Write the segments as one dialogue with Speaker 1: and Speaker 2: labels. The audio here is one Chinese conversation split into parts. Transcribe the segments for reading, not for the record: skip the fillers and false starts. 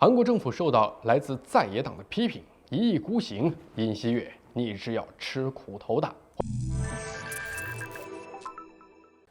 Speaker 1: 韩国政府受到来自在野党的批评，一意孤行。尹锡悦，你是要吃苦头的。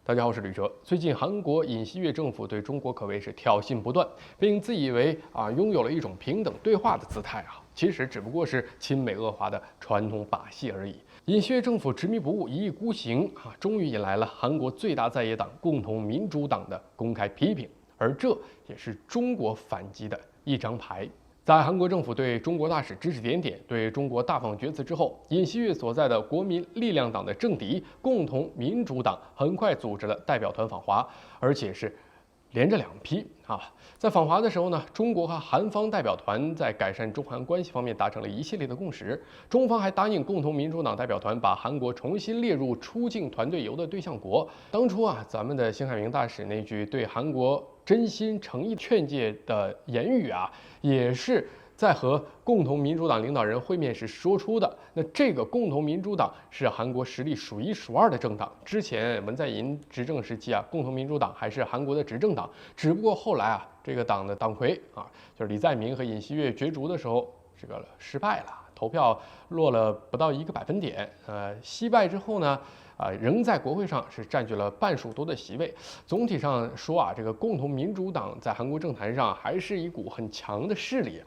Speaker 1: 大家好，我是吕哲。最近韩国尹锡悦政府对中国可谓是挑衅不断，并自以为拥有了一种平等对话的姿态其实只不过是亲美恶华的传统把戏而已。尹锡悦政府执迷不悟、一意孤行终于引来了韩国最大在野党共同民主党的公开批评，而这也是中国反击的一张牌。在韩国政府对中国大使指指点点、对中国大放厥词之后，尹锡悦所在的国民力量党的政敌共同民主党很快组织了代表团访华，而且是连着2批在访华的时候呢，中国和韩方代表团在改善中韩关系方面达成了一系列的共识。中方还答应共同民主党代表团把韩国重新列入出境团队游的对象国。当初咱们的辛海明大使那句对韩国真心诚意劝诫的言语也是在和共同民主党领导人会面时说出的。那这个共同民主党是韩国实力数1数2的政党。之前文在寅执政时期共同民主党还是韩国的执政党，只不过后来这个党的党魁就是李在明和尹锡悦角逐的时候，这个失败了，投票落了不到1个百分点。惜败之后呢，仍在国会上是占据了半数多的席位。总体上说这个共同民主党在韩国政坛上还是一股很强的势力。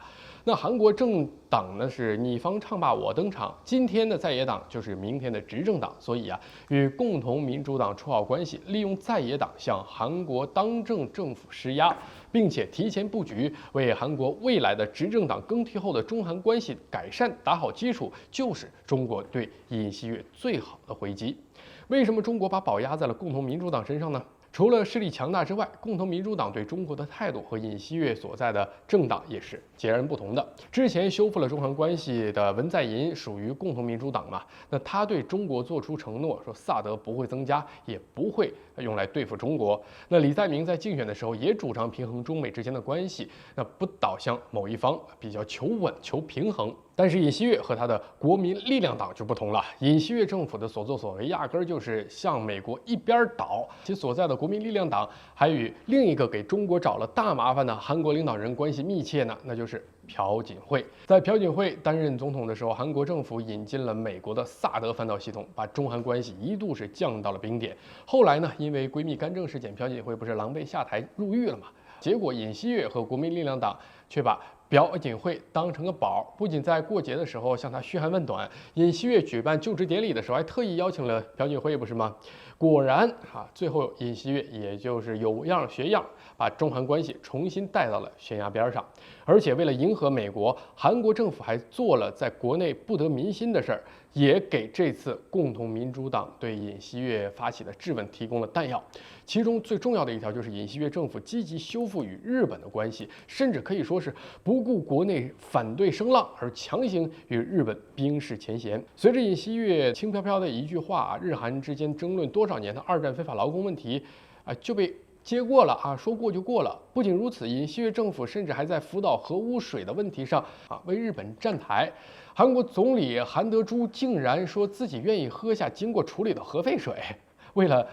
Speaker 1: 那韩国政党呢是你方唱罢我登场，今天的在野党就是明天的执政党，所以与共同民主党处好关系，利用在野党向韩国当政政府施压，并且提前布局，为韩国未来的执政党更替后的中韩关系改善打好基础，就是中国对尹锡悦最好的回击。为什么中国把宝压在了共同民主党身上呢？除了势力强大之外，共同民主党对中国的态度和尹锡悦所在的政党也是截然不同的。之前修复了中韩关系的文在寅属于共同民主党那他对中国做出承诺，说萨德不会增加，也不会用来对付中国。那李在明在竞选的时候也主张平衡中美之间的关系，那不倒向某一方，比较求稳求平衡。但是尹锡悦和他的国民力量党就不同了，尹锡悦政府的所作所为压根儿就是向美国一边倒。其所在的国民力量党还与另一个给中国找了大麻烦的韩国领导人关系密切呢，那就是朴槿惠。在朴槿惠担任总统的时候，韩国政府引进了美国的萨德反导系统，把中韩关系一度是降到了冰点。后来呢，因为闺蜜干政事件，朴槿惠不是狼狈下台入狱了吗？结果尹锡悦和国民力量党却把朴槿惠当成个宝，不仅在过节的时候向他嘘寒问暖，尹锡悦举办就职典礼的时候还特意邀请了朴槿惠，不是吗？果然最后尹锡悦也就是有样学样，把中韩关系重新带到了悬崖边上。而且为了迎合美国，韩国政府还做了在国内不得民心的事儿，也给这次共同民主党对尹锡悦发起的质问提供了弹药。其中最重要的一条就是尹锡悦政府积极修复与日本的关系，甚至可以说是不顾国内反对声浪而强行与日本冰释前嫌。随着尹锡悦轻飘飘的一句话，日韩之间争论多少年的2战非法劳工问题就被接过了说过就过了。不仅如此，尹锡悦政府甚至还在福岛核污水的问题上为日本站台。韩国总理韩德洙竟然说自己愿意喝下经过处理的核废水。为了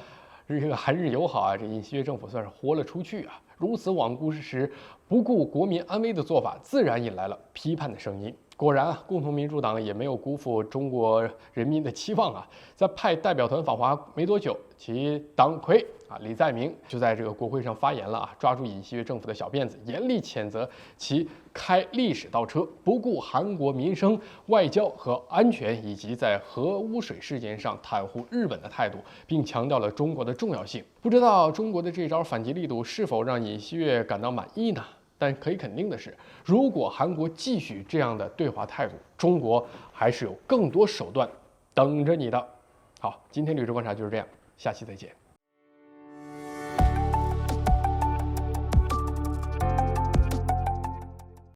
Speaker 1: 这个韩日友好这尹锡悦政府算是豁了出去如此罔顾事实、不顾国民安危的做法，自然引来了批判的声音。果然共同民主党也没有辜负中国人民的期望在派代表团访华没多久，其党魁李在明就在这个国会上发言了抓住尹锡悦政府的小辫子，严厉谴责其开历史倒车，不顾韩国民生、外交和安全，以及在核污水事件上袒护日本的态度，并强调了中国的重要性。不知道中国的这招反击力度是否让尹锡悦感到满意呢？但可以肯定的是，如果韩国继续这样的对华态度，中国还是有更多手段等着你的。好，今天吕志观察就是这样，下期再见。